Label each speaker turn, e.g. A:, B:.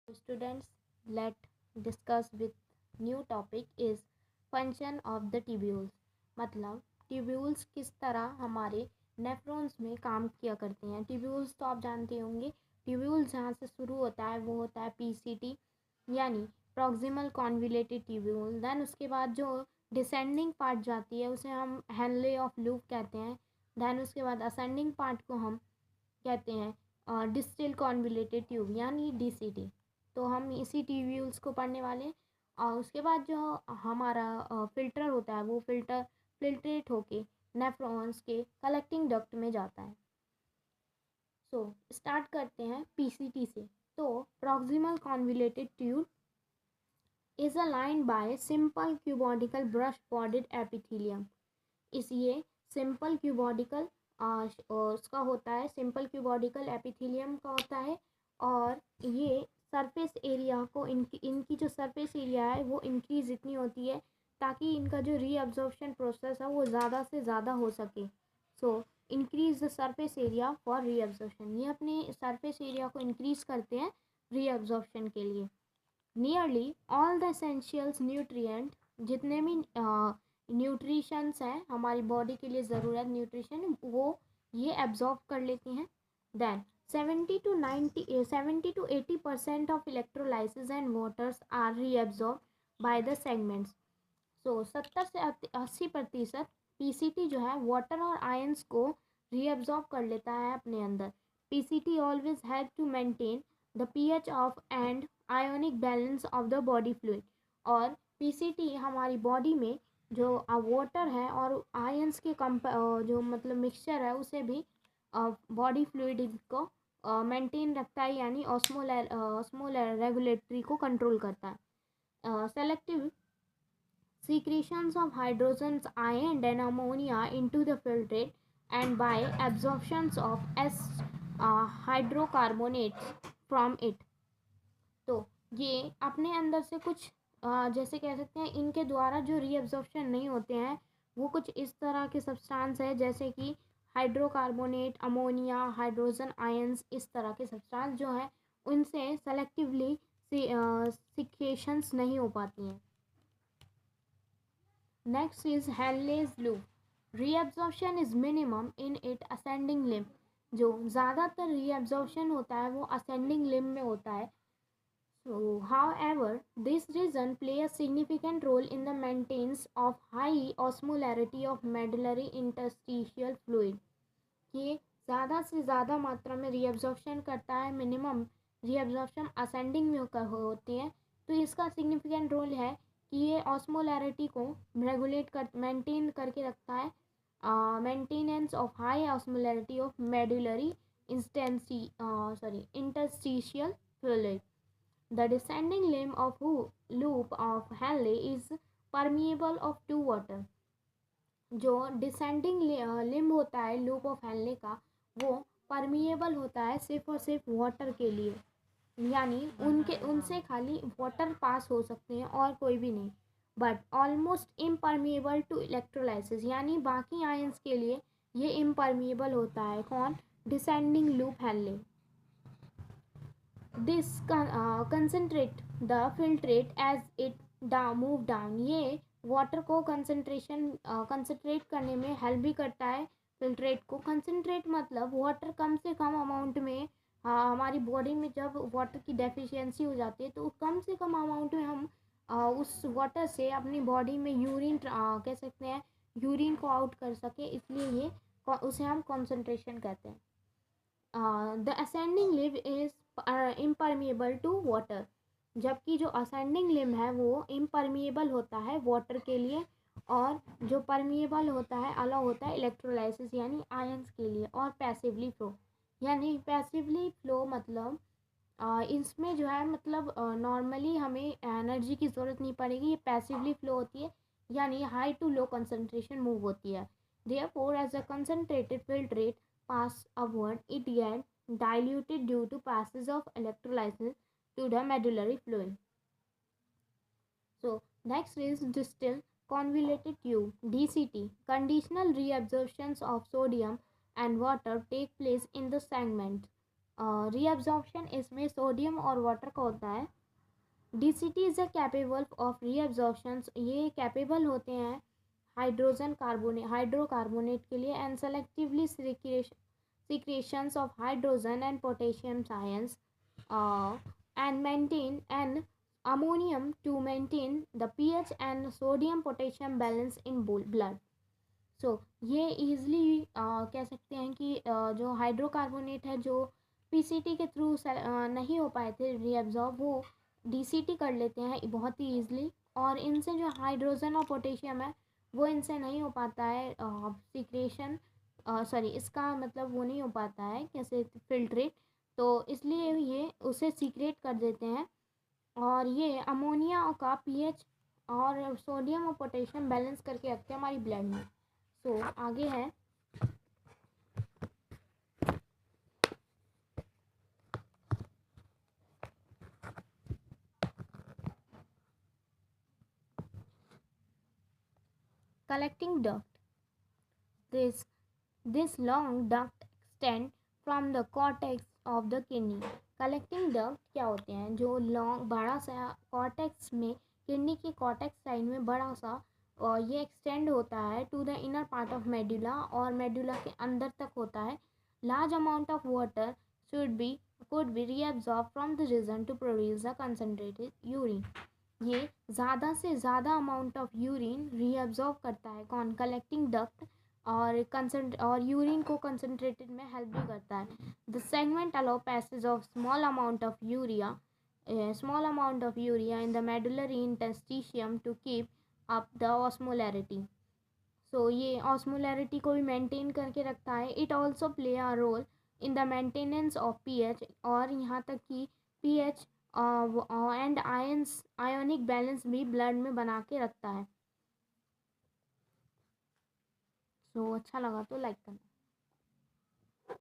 A: Students, let discuss with new topic is function of the tubules। मतलब tubules किस तरह हमारे नेफ्रॉन्स में काम किया करते हैं। ट्यूब्यूल्स तो आप जानते होंगे। ट्यूब्यूल्स जहाँ से शुरू होता है वो होता है पीसीटी यानी प्रॉक्सिमल कॉन्विलेटेड ट्यूब्यूल। देन उसके बाद जो डिसेंडिंग पार्ट जाती है उसे हम हेनले ऑफ लूप कहते हैं। देन उसके बाद असेंडिंग पार्ट को हम कहते हैं डिस्टल कॉन्विलेटेड ट्यूब यानी डीसीटी। तो हम इसी ट्यूब्यूल्स को पढ़ने वाले हैं। और उसके बाद जो हमारा फिल्टर होता है वो फिल्ट्रेट होके नेफ्रॉन्स के कलेक्टिंग डक्ट में जाता है। सो स्टार्ट करते हैं पीसीटी से। तो proximal convoluted tube is a line by simple cuboidal brush bordered epithelium. इस ये सिंपल क्यूबॉडिकल उसका होता है, सिंपल क्यूबॉडिकल एपिथेलियम का होता है। और ये सरफेस एरिया को इनकी जो सरफेस एरिया है वो इंक्रीज इतनी होती है ताकि इनका जो रीअब्जॉर्प्शन प्रोसेस है वो ज़्यादा से ज़्यादा हो सके। So increase the surface area for reabsorption. ये अपने सरफेस एरिया को इंक्रीज करते हैं रीअब्जॉर्प्शन के लिए। Nearly all the essentials nutrient, जितने भी न्यूट्रिशंस हैं हमारी बॉडी के लिए ज़रूरत न्यूट्रिशन, वो ये एब्जॉर्ब कर लेती हैं। Then 70 to 80% of electrolytes and waters are reabsorb by the segments. So 70 से 80% पीसीटी जो है वाटर और आयंस को रीअब्जॉर्ब कर लेता है अपने अंदर। PCT always help to maintain the pH of and ionic balance of the body fluid. और पीसीटी हमारी बॉडी में जो वाटर है और आयंस के जो मतलब मिक्सचर है उसे भी बॉडी फ्लूइड को मेंटेन रखता है यानी ऑस्मोलर रेगुलेटरी को कंट्रोल करता है। Selective secretions of hydrogens ion and ammonia into the filtrate and by absorptions of hydrocarbonates from it। तो ये अपने अंदर से कुछ जैसे कह सकते हैं इनके द्वारा जो रीअब्जॉर्प्शन नहीं होते हैं वो कुछ इस तरह के सब्सटेंस है जैसे कि हाइड्रोकार्बोनेट, अमोनिया, हाइड्रोजन आयंस, इस तरह के सब्सटेंस जो है उनसे सेलेक्टिवली सिक्रेशंस नहीं हो पाती हैं। Next is Henle's loop. Reabsorption is minimum in it ascending limb। जो ज़्यादातर reabsorption होता है वो ascending limb में होता है। So, however, this region play a significant role in the maintenance of high osmolarity of medullary interstitial fluid। ये ज़्यादा से ज़्यादा मात्रा में reabsorption करता है। मिनिमम reabsorption ascending में होती है। तो इसका significant role है कि ये ऑस्मोलैरिटी को रेगुलेट कर मेंटेन करके रखता है। Maintenance of high osmolarity of medullary interstitial fluid. The descending limb of loop of Henle is permeable of to water. जो डिसेंडिंग लिम्ब होता है लूप ऑफ हेनले का वो परमिएबल होता है सिर्फ और सिर्फ वाटर के लिए, यानी उनसे खाली वाटर पास हो सकते हैं और कोई भी नहीं। But almost impermeable to electrolysis, यानी बाकी आयंस के लिए ये इम्परमिएबल होता है। कौन? Descending loop Henle. This concentrate the filtrate as it move down. ये वाटर को कंसनट्रेट करने में हेल्प भी करता है। फिल्ट्रेट को कंसनट्रेट मतलब वाटर कम से कम अमाउंट में, हमारी बॉडी में जब वाटर की डेफिशिएंसी हो जाती है तो कम से कम अमाउंट में हम उस वाटर से अपनी बॉडी में यूरिन कह सकते हैं यूरिन को आउट कर सके, इसलिए ये उसे हम कंसंट्रेशन कहते हैं। द असेंडिंग लिव इज इम्परमिएबल टू वाटर। जबकि जो असेंडिंग लिम्ब है वो इम्परमिएबल होता है वाटर के लिए, और जो परमिएबल होता है अलाउ होता है इलेक्ट्रोलाइसिस यानी आयंस के लिए, और पैसिवली फ्लो। यानी पैसिवली फ्लो मतलब इसमें जो है मतलब नॉर्मली हमें एनर्जी की ज़रूरत नहीं पड़ेगी, ये पैसिवली फ्लो होती है यानी high to low concentration move होती है। Therefore as a concentrated filtrate pass upward it get diluted due to passage of electrolysis to the medullary fluid। So next is distal convoluted tube DCT। Conditional reabsorptions of sodium and water take place in the segment reabsorption इसमें sodium और water का होता है। DCT is a capable of reabsorption, ये capable होते हैं hydrocarbonate के लिए and selectively secretions of hydrogen and potassium ions and maintain an ammonium to maintain the pH and sodium potassium balance in blood. सो ये easily कह सकते हैं कि जो हाइड्रोकार्बोनेट है जो PCT के थ्रू नहीं हो पाए थे रीअब्जॉर्ब, वो DCT कर लेते हैं बहुत ही ईज़िली। और इनसे जो हाइड्रोजन और पोटेशियम है वो इनसे नहीं हो पाता है सीक्रेशन, सॉरी इसका मतलब वो नहीं हो पाता है कैसे फिल्ट्रेट, तो इसलिए ये उसे सीक्रेट कर देते हैं और ये अमोनिया का pH और सोडियम और पोटेशियम बैलेंस करके रखते हैं हमारी ब्लड में। सो आगे है collecting duct. This long duct extend from the cortex of the kidney. Collecting duct क्या होते हैं? जो लॉन्ग बड़ा सा कॉर्टेक्स में, किडनी के कॉर्टेक्स साइड में बड़ा सा, और ये एक्सटेंड होता है to the inner part of medulla, और मेडुला के अंदर तक होता है। Large amount of water could be reabsorbed from the region to produce a concentrated urine. ये ज़्यादा से ज़्यादा अमाउंट ऑफ यूरिन रीअब्जॉर्ब करता है कौन? कलेक्टिंग डक्ट, और यूरिन को कंसनट्रेटेड में हेल्प भी करता है। The segment allow passage of small amount of urea in the medullary interstitium to keep up the osmolarity. So ये ऑस्मोलैरिटी को भी मेंटेन करके रखता है। It also play a role in the maintenance of pH, और यहाँ तक कि pH एंड आयोनिक बैलेंस भी ब्लड में बना के रखता है। सो अच्छा लगा तो लाइक करना।